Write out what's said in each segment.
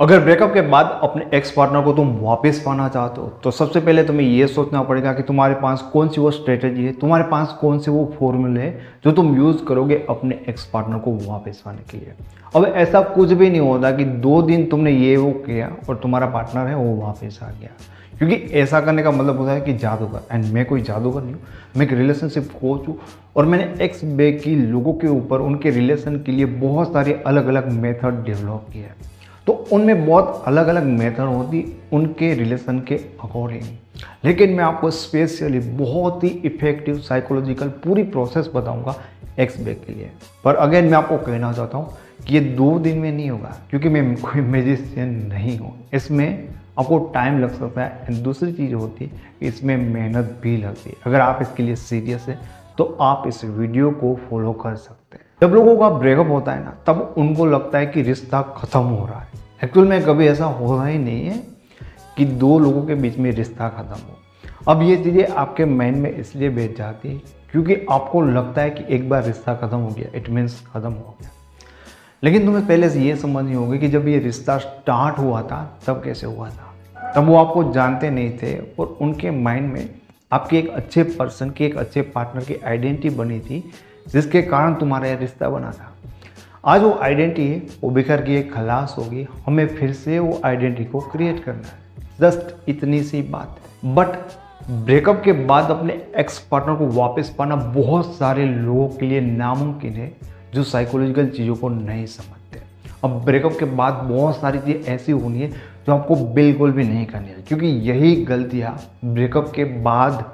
अगर ब्रेकअप के बाद अपने एक्स पार्टनर को तुम वापस पाना चाहते हो तो सबसे पहले तुम्हें ये सोचना पड़ेगा कि तुम्हारे पास कौन सी वो स्ट्रेटेजी है, तुम्हारे पास कौन से वो फॉर्मूले है जो तुम यूज़ करोगे अपने एक्स पार्टनर को वापस पाने के लिए। अब ऐसा कुछ भी नहीं होता कि 2 दिन तुमने ये वो किया और तुम्हारा पार्टनर है वो वापस आ गया, क्योंकि ऐसा करने का मतलब होता है कि जादूगर। एंड मैं कोई जादूगर नहीं हूँ, मैं एक रिलेशनशिप कोच हूँ और मैंने एक्स की लोगों के ऊपर उनके रिलेशन के लिए बहुत सारे अलग अलग मेथड डेवलप किए हैं। तो उनमें बहुत अलग अलग मेथड होती उनके रिलेशन के अकॉर्डिंग, लेकिन मैं आपको स्पेशली बहुत ही इफेक्टिव साइकोलॉजिकल पूरी प्रोसेस बताऊंगा एक्स के लिए। पर अगेन मैं आपको कहना चाहता हूँ कि ये 2 दिन में नहीं होगा, क्योंकि मैं कोई मैजिशियन नहीं हूँ। इसमें आपको टाइम लग सकता है एंड दूसरी चीज़ होती है कि इसमें मेहनत भी लगती है। अगर आप इसके लिए सीरियस है तो आप इस वीडियो को फॉलो कर सकते हैं। जब लोगों का ब्रेकअप होता है ना, तब उनको लगता है कि रिश्ता ख़त्म हो रहा है। एक्चुअल में कभी ऐसा होता ही नहीं है कि 2 लोगों के बीच में रिश्ता ख़त्म हो। अब ये चीज़ें आपके माइंड में इसलिए बैठ जाती है क्योंकि आपको लगता है कि एक बार रिश्ता ख़त्म हो गया इट मीन्स ख़त्म हो गया। लेकिन तुम्हें पहले से ये समझनी होगी कि जब ये रिश्ता स्टार्ट हुआ था तब कैसे हुआ था। तब वो आपको जानते नहीं थे और उनके माइंड में आपके एक अच्छे पर्सन की, एक अच्छे पार्टनर की आइडेंटिटी बनी थी, जिसके कारण तुम्हारा यह रिश्ता बना था। आज वो आइडेंटिटी है वो बिखर के खलास होगी, हमें फिर से वो आइडेंटिटी को क्रिएट करना है। जस्ट इतनी सी बात है। बट ब्रेकअप के बाद अपने एक्स पार्टनर को वापस पाना बहुत सारे लोगों के लिए नामुमकिन है जो साइकोलॉजिकल चीज़ों को नहीं समझते। अब ब्रेकअप के बाद बहुत सारी चीज़ें ऐसी होनी है जो आपको बिल्कुल भी नहीं करनी है, क्योंकि यही गलतियाँ ब्रेकअप के बाद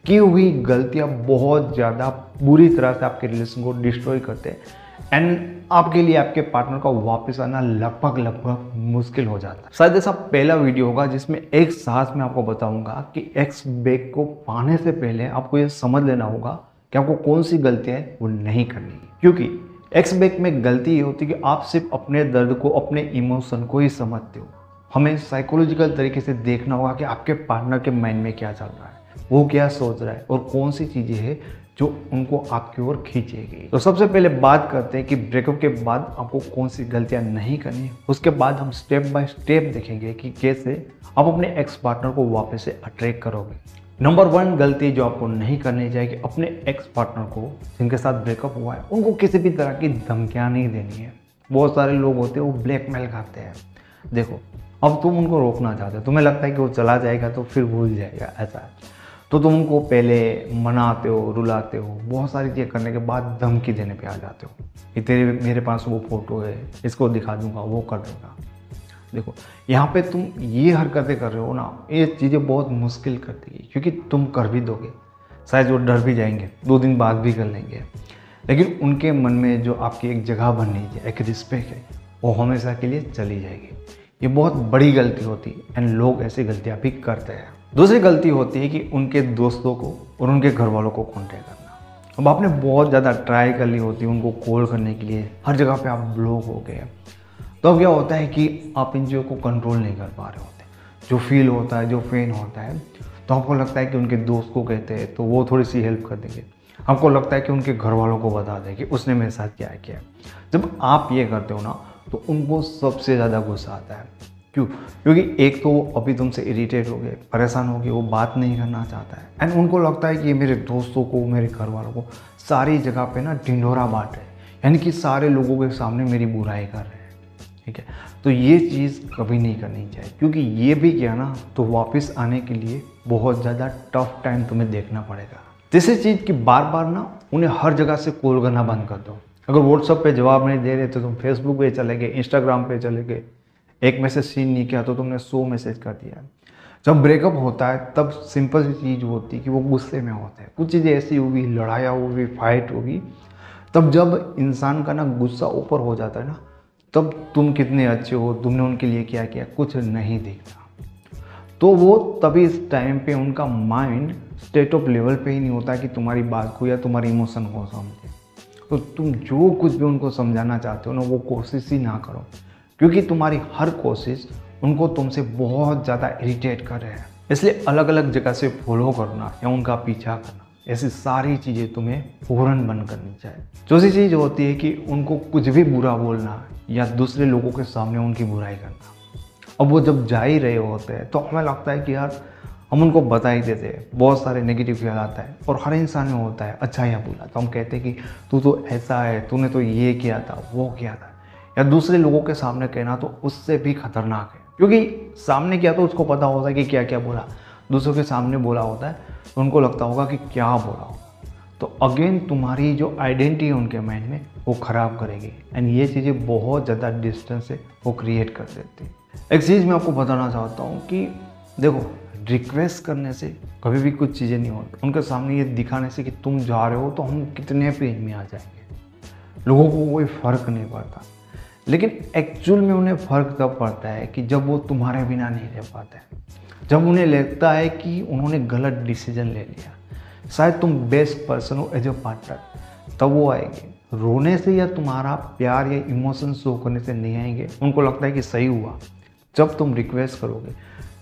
की हुई गलतियाँ बहुत ज़्यादा बुरी तरह से आपके रिलेशन को डिस्ट्रॉय करते हैं एंड आपके लिए आपके पार्टनर का वापस आना लगभग मुश्किल हो जाता है। शायद ऐसा पहला वीडियो होगा जिसमें एक साथ में आपको बताऊंगा कि एक्स को पाने से पहले आपको ये समझ लेना होगा कि आपको कौन सी गलतियां हैं वो नहीं करनी है। क्योंकि एक्स में गलती ये होती है कि आप सिर्फ अपने दर्द को, अपने इमोशन को ही समझते हो। हमें साइकोलॉजिकल तरीके से देखना होगा कि आपके पार्टनर के माइंड में क्या चल रहा है, वो क्या सोच रहा है और कौन सी चीज़ें हैं जो उनको आपकी ओर खींचेगी। तो सबसे पहले बात करते हैं कि ब्रेकअप के बाद आपको कौन सी गलतियां नहीं करनी है। उसके बाद हम स्टेप बाय स्टेप देखेंगे कि कैसे आप अपने एक्स पार्टनर को वापस से अट्रैक्ट करोगे। नंबर 1 गलती जो आपको नहीं करनी चाहिए कि अपने एक्स पार्टनर को जिनके साथ ब्रेकअप हुआ है उनको किसी भी तरह की धमकियाँ नहीं देनी है। बहुत सारे लोग होते हैं वो ब्लैकमेल करते हैं। देखो, अब तुम उनको रोकना चाहते हो, तुम्हें लगता है कि वो चला जाएगा तो फिर भूल जाएगा, ऐसा है तो तुम उनको पहले मनाते हो, रुलाते हो, बहुत सारी चीज़ें करने के बाद धमकी देने पे आ जाते हो कि तेरे मेरे पास वो फोटो है, इसको दिखा दूंगा, वो कर दूंगा। देखो, यहाँ पे तुम ये हरकतें कर रहे हो ना, ये चीज़ें बहुत मुश्किल करती है, क्योंकि तुम कर भी दोगे, शायद वो डर भी जाएंगे, 2 दिन बाद भी कर लेंगे, लेकिन उनके मन में जो आपकी एक जगह बननी है, एक रिस्पेक्ट है, वो हमेशा के लिए चली जाएगी। ये बहुत बड़ी गलती होती है एंड लोग ऐसी गलतियाँ भी करते हैं। दूसरी गलती होती है कि उनके दोस्तों को और उनके घर वालों को कांटेक्ट करना। अब आपने बहुत ज़्यादा ट्राई कर ली होती है उनको कॉल करने के लिए, हर जगह पे आप ब्लॉक हो गए। तो अब क्या होता है कि आप इन चीज़ों को कंट्रोल नहीं कर पा रहे होते। जो फील होता है, जो पेन होता है, तो आपको लगता है कि उनके दोस्त को कहते हैं तो वो थोड़ी सी हेल्प कर देंगे। आपको लगता है कि उनके घर वालों को बता दें कि उसने मेरे साथ क्या किया। जब आप ये करते हो ना, तो उनको सबसे ज़्यादा गुस्सा आता है। क्यों? क्योंकि एक तो वो अभी तुमसे इरिटेट हो गए, परेशान हो गए, वो बात नहीं करना चाहता है एंड उनको लगता है कि ये मेरे दोस्तों को, मेरे घर वालों को सारी जगह पे ना ढिंढोरा बांट रहे हैं, यानी कि सारे लोगों के सामने मेरी बुराई कर रहे हैं। ठीक है, तो ये चीज़ कभी नहीं करनी चाहिए, क्योंकि ये भी किया ना तो वापस आने के लिए बहुत ज़्यादा टफ टाइम तुम्हें देखना पड़ेगा। तीसरी चीज़ कि बार बार ना उन्हें हर जगह से कॉल करना बंद कर दो। अगर व्हाट्सएप पे जवाब नहीं दे रहे तो तुम फेसबुक पे चले गए, इंस्टाग्राम पे चले गए, एक मैसेज सीन नहीं किया तो तुमने 100 मैसेज कर दिया। जब ब्रेकअप होता है तब सिंपल सी चीज़ होती है कि वो गुस्से में होते हैं, कुछ चीज़ें ऐसी होगी, लड़ाइयाँ होगी, फाइट होगी। तब जब इंसान का ना गुस्सा ऊपर हो जाता है ना, तब तुम कितने अच्छे हो, तुमने उनके लिए क्या किया, कुछ नहीं दिखता। तो वो तभी इस टाइम पे उनका माइंड स्टेट ऑफ लेवल पे ही नहीं होता कि तुम्हारी बात को या तुम्हारी इमोशन को समझे। तो तुम जो कुछ भी उनको समझाना चाहते हो ना, वो कोशिश ही ना करो, क्योंकि तुम्हारी हर कोशिश उनको तुमसे बहुत ज़्यादा इरिटेट कर रहे हैं। इसलिए अलग अलग जगह से फॉलो करना या उनका पीछा करना, ऐसी सारी चीज़ें तुम्हें फ़ौरन बंद करनी चाहिए। चौथी चीज़ होती है कि उनको कुछ भी बुरा बोलना या दूसरे लोगों के सामने उनकी बुराई करना। अब वो जब जा ही रहे होते हैं तो हमें लगता है कि यार हम उनको बता ही देते हैं, बहुत सारे नेगेटिव ख्याल आता है और हर इंसान में होता है, अच्छा या बुरा। तो हम कहते हैं कि तू तो ऐसा है, तूने तो ये किया था, वो किया था। या दूसरे लोगों के सामने कहना तो उससे भी खतरनाक है, क्योंकि सामने किया तो उसको पता होता है कि क्या क्या बोला, दूसरों के सामने बोला होता है तो उनको लगता होगा कि क्या बोला होगा। तो अगेन तुम्हारी जो आइडेंटिटी है उनके माइंड में वो ख़राब करेगी एंड ये चीज़ें बहुत ज़्यादा डिस्टेंस से वो क्रिएट कर देती है। एक चीज़ मैं आपको बताना चाहता हूँ कि देखो, रिक्वेस्ट करने से कभी भी कुछ चीज़ें नहीं होती, उनके सामने ये दिखाने से कि तुम जा रहे हो तो हम कितने पेन में आ जाएंगे, लोगों को कोई फ़र्क नहीं पड़ता। लेकिन एक्चुअल में उन्हें फ़र्क तब पड़ता है कि जब वो तुम्हारे बिना नहीं रह पाते, जब उन्हें लगता है कि उन्होंने गलत डिसीजन ले लिया, शायद तुम बेस्ट पर्सन हो एज ए पार्टनर, तब वो आएंगे। रोने से या तुम्हारा प्यार या इमोशन शो करने से नहीं आएंगे। उनको लगता है कि सही हुआ जब तुम रिक्वेस्ट करोगे,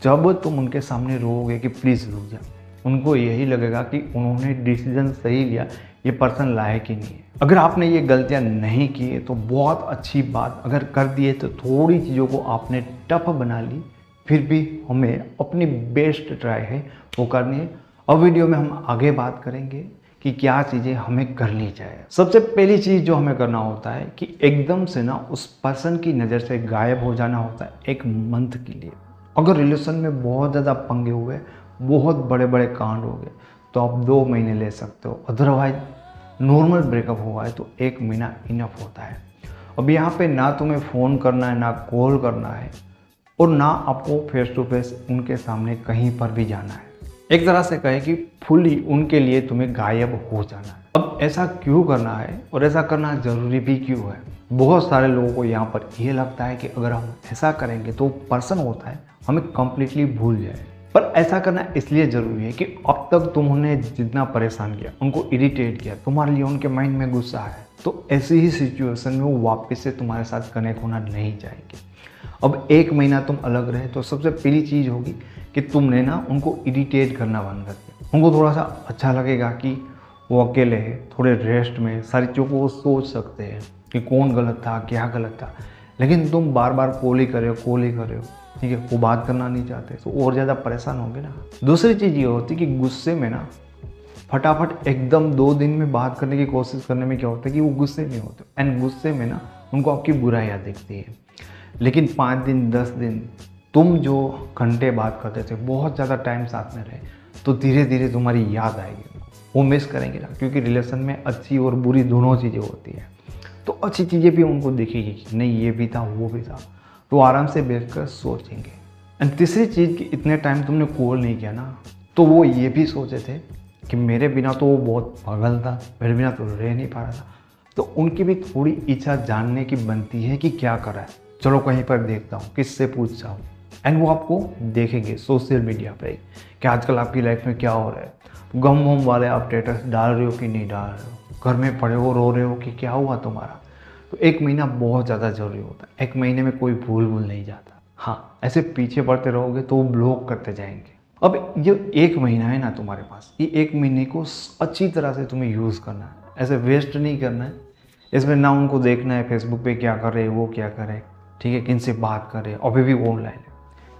जब तुम उनके सामने रोओगे कि प्लीज़ रुक जा, उनको यही लगेगा कि उन्होंने डिसीजन सही लिया, ये पर्सन लायक ही नहीं है। अगर आपने ये गलतियां नहीं की तो बहुत अच्छी बात, अगर कर दिए तो थोड़ी चीज़ों को आपने टफ बना ली, फिर भी हमें अपनी बेस्ट ट्राई है वो करनी है। अब वीडियो में हम आगे बात करेंगे कि क्या चीज़ें हमें करनी चाहिए। सबसे पहली चीज़ जो हमें करना होता है कि एकदम से ना उस पर्सन की नज़र से गायब हो जाना होता है एक मंथ के लिए। अगर रिलेशन में बहुत ज़्यादा पंगे हुए, बहुत बड़े बड़े कांड हो गए तो आप 2 महीने ले सकते हो, अदरवाइज नॉर्मल ब्रेकअप हुआ है तो 1 महीना इनफ होता है। अब यहाँ पे ना तुम्हें फ़ोन करना है, ना कॉल करना है और ना आपको फेस टू फेस उनके सामने कहीं पर भी जाना है। एक तरह से कहे कि फुली उनके लिए तुम्हें गायब हो जाना है। अब ऐसा क्यों करना है और ऐसा करना ज़रूरी भी क्यों है? बहुत सारे लोगों को यहाँ पर ये लगता है कि अगर हम ऐसा करेंगे तो पर्सन होता है हमें कम्प्लीटली भूल जाए। पर ऐसा करना इसलिए ज़रूरी है कि अब तक तुमने जितना परेशान किया, उनको इरिटेट किया, तुम्हारे लिए उनके माइंड में गुस्सा है, तो ऐसी ही सिचुएशन में वो वापस से तुम्हारे साथ कनेक्ट होना नहीं चाहेंगे। अब 1 महीना तुम अलग रहे तो सबसे पहली चीज़ होगी कि तुमने ना उनको इरिटेट करना बंद कर दिया। उनको थोड़ा सा अच्छा लगेगा कि वो अकेले है, थोड़े रेस्ट में सारी चीज़ों को वो सोच सकते हैं कि कौन गलत था, क्या गलत था। लेकिन तुम बार बार कॉल ही कर रहे हो, ठीक है, वो बात करना नहीं चाहते तो और ज़्यादा परेशान होंगे ना। दूसरी चीज़ ये होती कि गुस्से में ना फटाफट एकदम 2 दिन में बात करने की कोशिश करने में क्या होता है कि वो गुस्से में होते एंड गुस्से में ना उनको आपकी बुराइयाँ दिखती है। लेकिन 5 दिन 10 दिन तुम जो घंटे बात करते थे, बहुत ज़्यादा टाइम साथ में रहे, तो धीरे धीरे तुम्हारी याद आएगी, वो मिस करेंगे ना, क्योंकि रिलेशन में अच्छी और बुरी दोनों चीज़ें होती है। तो अच्छी चीज़ें भी उनको दिखेगी कि नहीं ये भी था वो भी था, तो आराम से बैठकर सोचेंगे। एंड तीसरी चीज़ कि इतने टाइम तुमने कॉल नहीं किया ना, तो वो ये भी सोचे थे कि मेरे बिना तो वो बहुत पागल था, मेरे बिना तो रह नहीं पा रहा था। तो उनकी भी थोड़ी इच्छा जानने की बनती है कि क्या कर रहा है, चलो कहीं पर देखता हूँ, किससे पूछता हूँ। एंड वो आपको देखेंगे सोशल मीडिया पे कि आजकल आपकी लाइफ में क्या हो रहा है, गम वम वाले आप स्टेटस डाल रहे हो कि नहीं डाल रहे हो, घर में पड़े हो रो रहे हो कि क्या हुआ तुम्हारा। तो 1 महीना बहुत ज़्यादा ज़रूरी होता है। 1 महीने में कोई भूल नहीं जाता। हाँ, ऐसे पीछे पड़ते रहोगे तो वो ब्लॉक करते जाएंगे। अब ये 1 महीना है ना तुम्हारे पास, ये 1 महीने को अच्छी तरह से तुम्हें यूज़ करना है, ऐसे वेस्ट नहीं करना है। इसमें ना उनको देखना है फेसबुक पे क्या कर रहे हैं, वो क्या कर रहे हैं, ठीक है, किन से बात कर रहे हैं, अभी भी ऑनलाइन है,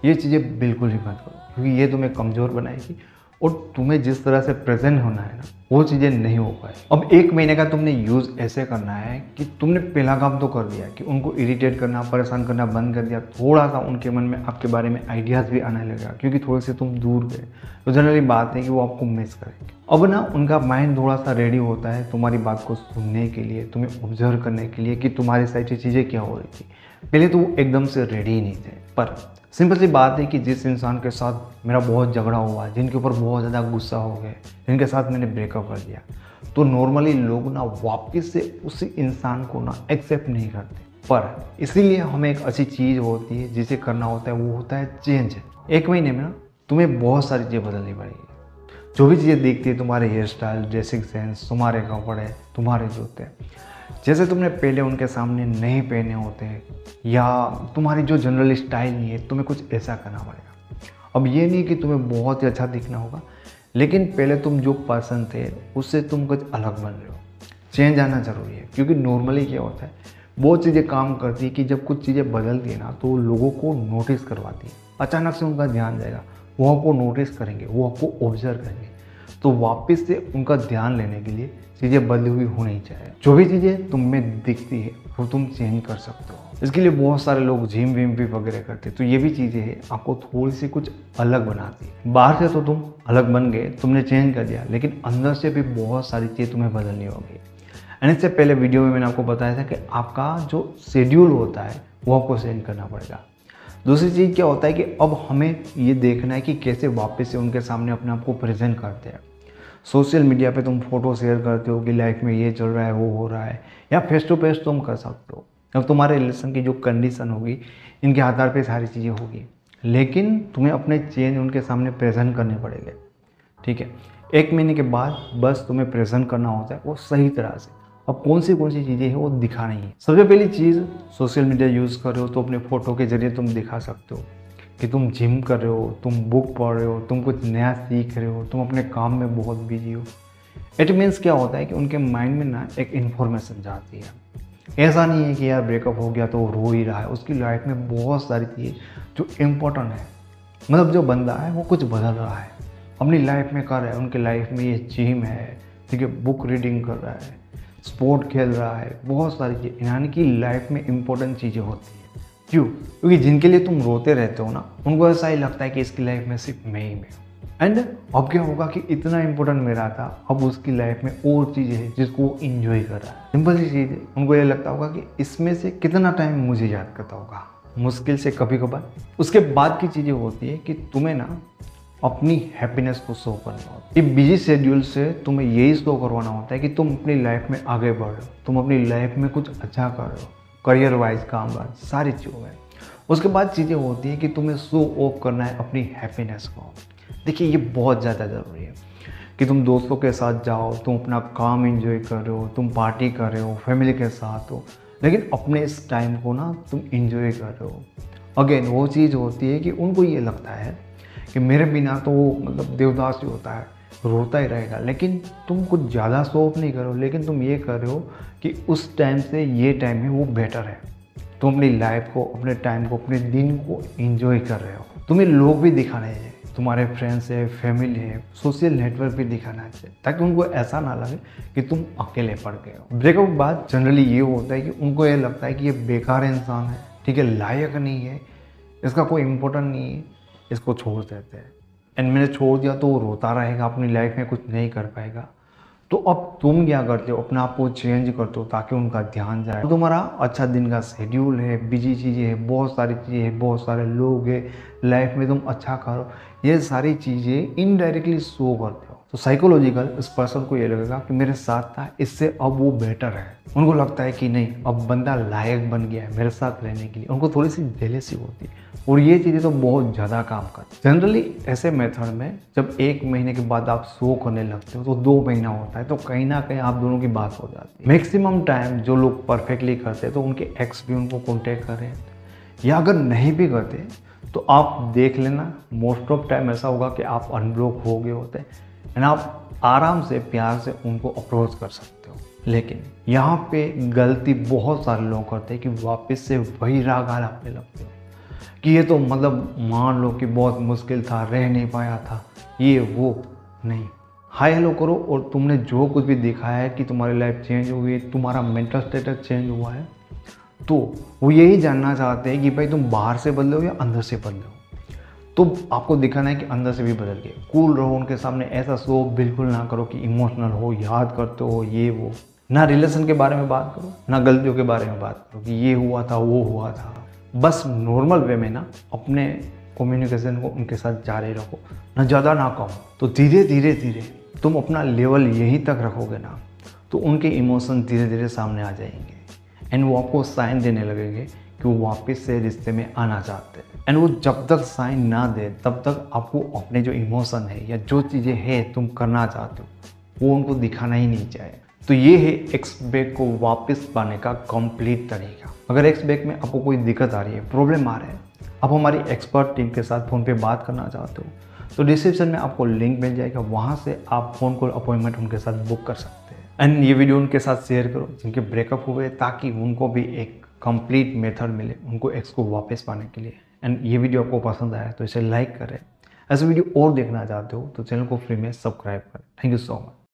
ये चीज़ें बिल्कुल ही मत करो, क्योंकि ये तुम्हें कमज़ोर बनाएगी और तुम्हें जिस तरह से प्रेजेंट होना है ना, वो चीज़ें नहीं हो पाए। अब 1 महीने का तुमने यूज़ ऐसे करना है कि तुमने पहला काम तो कर दिया कि उनको इरिटेट करना, परेशान करना बंद कर दिया। थोड़ा सा उनके मन में आपके बारे में आइडियाज़ भी आने लगेगा, क्योंकि थोड़े से तुम दूर गए, तो जनरली बात है कि वो आपको मिस करेंगे। अब ना उनका माइंड थोड़ा सा रेडी होता है तुम्हारी बात को सुनने के लिए, तुम्हें ऑब्जर्व करने के लिए कि तुम्हारी साइड से चीज़ें क्या हो रही थी। पहले तो वो एकदम से रेडी ही नहीं थे, पर सिंपल सी बात है कि जिस इंसान के साथ मेरा बहुत झगड़ा हुआ, जिनके ऊपर बहुत ज़्यादा गुस्सा हो गया, जिनके साथ मैंने ब्रेकअप कर दिया, तो नॉर्मली लोग ना वापस से उसी इंसान को ना एक्सेप्ट नहीं करते। पर इसीलिए हमें एक अच्छी चीज़ होती है जिसे करना होता है, वो होता है चेंज। 1 महीने में ना तुम्हें बहुत सारी चीज़ें बदलनी पड़ेगी। जो भी चीज़ें देखती है, तुम्हारे हेयर स्टाइल, ड्रेसिंग सेंस, तुम्हारे कपड़े, तुम्हारे जूते, जैसे तुमने पहले उनके सामने नहीं पहने होते, या तुम्हारी जो जनरल स्टाइल नहीं है, तुम्हें कुछ ऐसा करना पड़ेगा। अब ये नहीं कि तुम्हें बहुत ही अच्छा दिखना होगा, लेकिन पहले तुम जो पर्सन थे उससे तुम कुछ अलग बन रहे हो। चेंज आना ज़रूरी है, क्योंकि नॉर्मली क्या होता है, बहुत चीज़ें काम करती है कि जब कुछ चीज़ें बदलती है ना तो लोगों को नोटिस करवाती है। अचानक से उनका ध्यान जाएगा, वो आपको नोटिस करेंगे, वो आपको ऑब्जर्व करेंगे। तो वापस से उनका ध्यान लेने के लिए चीज़ें बदली हुई होनी चाहिए। जो भी चीज़ें तुम में दिखती है वो तुम चेंज कर सकते हो। इसके लिए बहुत सारे लोग जिम विम भी वगैरह करते हैं। तो ये भी चीज़ें हैं आपको थोड़ी सी कुछ अलग बनाती है। बाहर से तो तुम अलग बन गए, तुमने चेंज कर दिया, लेकिन अंदर से भी बहुत सारी चीज़ें तुम्हें बदलनी होगी। एंड इससे पहले वीडियो में मैंने आपको बताया था कि आपका जो शेड्यूल होता है वो आपको चेंज करना पड़ेगा। दूसरी चीज़ क्या होता है कि अब हमें ये देखना है कि कैसे वापस से उनके सामने अपने आप को प्रेजेंट करते हैं। सोशल मीडिया पे तुम फोटो शेयर करते हो कि लाइफ में ये चल रहा है, वो हो रहा है, या फेस टू फेस तुम कर सकते हो। अब तुम्हारे रिलेशन की जो कंडीशन होगी इनके आधार पे सारी चीज़ें होगी, लेकिन तुम्हें अपने चेंज उनके सामने प्रेजेंट करने पड़ेंगे। ठीक है, 1 महीने के बाद बस तुम्हें प्रेजेंट करना होता है वो सही तरह से। अब कौन सी चीज़ें हैं वो दिखाना ही है। सबसे पहली चीज़, सोशल मीडिया यूज़ कर रहे हो तो अपने फ़ोटो के ज़रिए तुम दिखा सकते हो कि तुम जिम कर रहे हो, तुम बुक पढ़ रहे हो, तुम कुछ नया सीख रहे हो, तुम अपने काम में बहुत बिजी हो। इट मीन्स क्या होता है कि उनके माइंड में ना एक इन्फॉर्मेशन जाती है। ऐसा नहीं है कि यार ब्रेकअप हो गया तो वो रो ही रहा है, उसकी लाइफ में बहुत सारी चीज़ें जो इम्पोर्टेंट है। मतलब जो बंदा है वो कुछ बदल रहा है, अपनी लाइफ में कर रहा है। उनके लाइफ में ये जिम है, ठीक है, बुक रीडिंग कर रहा है, स्पोर्ट खेल रहा है, बहुत सारी चीज़ें, यानी कि लाइफ में इम्पोर्टेंट चीज़ें होती हैं। क्यों? क्योंकि जिनके लिए तुम रोते रहते हो ना, उनको ऐसा ही लगता है कि इसकी लाइफ में सिर्फ मैं ही मैं हूँ। एंड अब क्या होगा कि इतना इम्पोर्टेंट मेरा था, अब उसकी लाइफ में और चीज़ें हैं जिसको वो इंजॉय कर रहा है। सिंपल सी चीज़ है, उनको ये लगता होगा कि इसमें से कितना टाइम मुझे याद करता होगा, मुश्किल से कभी कभार। उसके बाद की चीज़ें होती है कि तुम्हें ना अपनी हैप्पीनेस को शो करना होता है। ये बिजी शेड्यूल से तुम्हें यही शो करवाना होता है कि तुम अपनी लाइफ में आगे बढ़ रहे हो, तुम अपनी लाइफ में कुछ अच्छा कर रहे हो, करियर वाइज, काम वाइज, सारी चीज़ों में। उसके बाद चीज़ें होती हैं कि तुम्हें शो ऑफ करना है अपनी हैप्पीनेस को। देखिए ये बहुत ज़्यादा ज़रूरी है कि तुम दोस्तों के साथ जाओ, तुम अपना काम एंजॉय कर रहे हो, तुम पार्टी कर रहे हो, फैमिली के साथ हो, लेकिन अपने इस टाइम को ना तुम एंजॉय कर रहे हो। अगेन वो चीज़ होती है कि उनको ये लगता है कि मेरे बिना तो वो मतलब देवदास ही होता है, रोता ही रहेगा। लेकिन तुम कुछ ज़्यादा शो ऑफ नहीं करो, लेकिन तुम ये कर रहे हो कि उस टाइम से ये टाइम है वो बेटर है। तुम अपनी लाइफ को, अपने टाइम को, अपने दिन को एंजॉय कर रहे हो। तुम्हें लोग भी दिखाने चाहिए, तुम्हारे फ्रेंड्स है, फैमिली है, सोशल नेटवर्क भी दिखाना चाहिए, ताकि उनको ऐसा ना लगे कि तुम अकेले पड़ गए हो। ब्रेकअप के बाद जनरली ये होता है कि उनको ये लगता है कि ये बेकार इंसान है, ठीक है, लायक नहीं है, इसका कोई इम्पोर्टेंट नहीं है, इसको छोड़ देते हैं। एंड मैंने छोड़ दिया तो वो रोता रहेगा, अपनी लाइफ में कुछ नहीं कर पाएगा। तो अब तुम क्या करते हो, अपने आप को चेंज करते हो ताकि उनका ध्यान जाए। तो तुम्हारा अच्छा दिन का शेड्यूल है, बिजी चीज़ें हैं, बहुत सारी चीज़ें हैं, बहुत सारे लोग हैं, लाइफ में तुम अच्छा करो, ये सारी चीज़ें इनडायरेक्टली शो करते हो। तो साइकोलॉजिकल इस पर्सन को ये लगेगा कि मेरे साथ था, इससे अब वो बेटर है। उनको लगता है कि नहीं, अब बंदा लायक बन गया है मेरे साथ रहने के लिए। उनको थोड़ी सी जेलसी होती है, और ये चीज़ें तो बहुत ज़्यादा काम करती है। जनरली ऐसे मेथड में जब 1 महीने के बाद आप शो करने लगते हो तो 2 महीना होता है, तो कहीं ना कहीं आप दोनों की बात हो जाती है। मैक्सिमम टाइम जो लोग परफेक्टली करते हैं तो उनके एक्स भी उनको कॉन्टेक्ट करें, या अगर नहीं भी करते तो आप देख लेना, मोस्ट ऑफ टाइम ऐसा होगा कि आप अनब्लॉक हो गए होते हैं एंड आप आराम से प्यार से उनको अप्रोच कर सकते हो। लेकिन यहाँ पे गलती बहुत सारे लोग करते हैं कि वापस से वही राग आने लगते हो कि ये तो मतलब मान लो कि बहुत मुश्किल था, रह नहीं पाया था, ये वो नहीं। हाय हेलो करो, और तुमने जो कुछ भी दिखाया है कि तुम्हारी लाइफ चेंज हुई है, तुम्हारा मेंटल स्टेटस चेंज हुआ है, तो वो यही जानना चाहते हैं कि भाई तुम बाहर से बदले हो या अंदर से बदले हो। तो आपको दिखाना है कि अंदर से भी बदल गए। कूल रहो उनके सामने, ऐसा शो बिल्कुल ना करो कि इमोशनल हो, याद करते हो ये वो। ना रिलेशन के बारे में बात करो, ना गलतियों के बारे में बात करो कि ये हुआ था, वो हुआ था। बस नॉर्मल वे में ना अपने कम्युनिकेशन को उनके साथ जारी रखो, ना ज़्यादा ना कम। तो धीरे धीरे तुम अपना लेवल यहीं तक रखोगे ना, तो उनके इमोशन धीरे धीरे सामने आ जाएंगे एंड वो आपको साइन देने लगेंगे कि वो वापस से रिश्ते में आना चाहते हैं। एंड वो जब तक साइन ना दे तब तक आपको अपने जो इमोशन है या जो चीज़ें हैं तुम करना चाहते हो वो उनको दिखाना ही नहीं चाहिए। तो ये है एक्स बैक को वापस पाने का कंप्लीट तरीका। अगर एक्स बैक में आपको कोई दिक्कत आ रही है, प्रॉब्लम आ रहा है, आप हमारी एक्सपर्ट टीम के साथ फ़ोन पे बात करना चाहते हो तो डिस्क्रिप्शन में आपको लिंक मिल जाएगा, वहाँ से आप फ़ोन कॉल अपॉइंटमेंट उनके साथ बुक कर सकते हैं। एंड ये वीडियो उनके साथ शेयर करो जिनके ब्रेकअप हुए, ताकि उनको भी एक कंप्लीट मेथड मिले उनको एक्स को वापस पाने के लिए। एंड ये वीडियो आपको पसंद आया तो इसे लाइक करें। ऐसे वीडियो और देखना चाहते हो तो चैनल को फ्री में सब्सक्राइब करें। Thank you so much.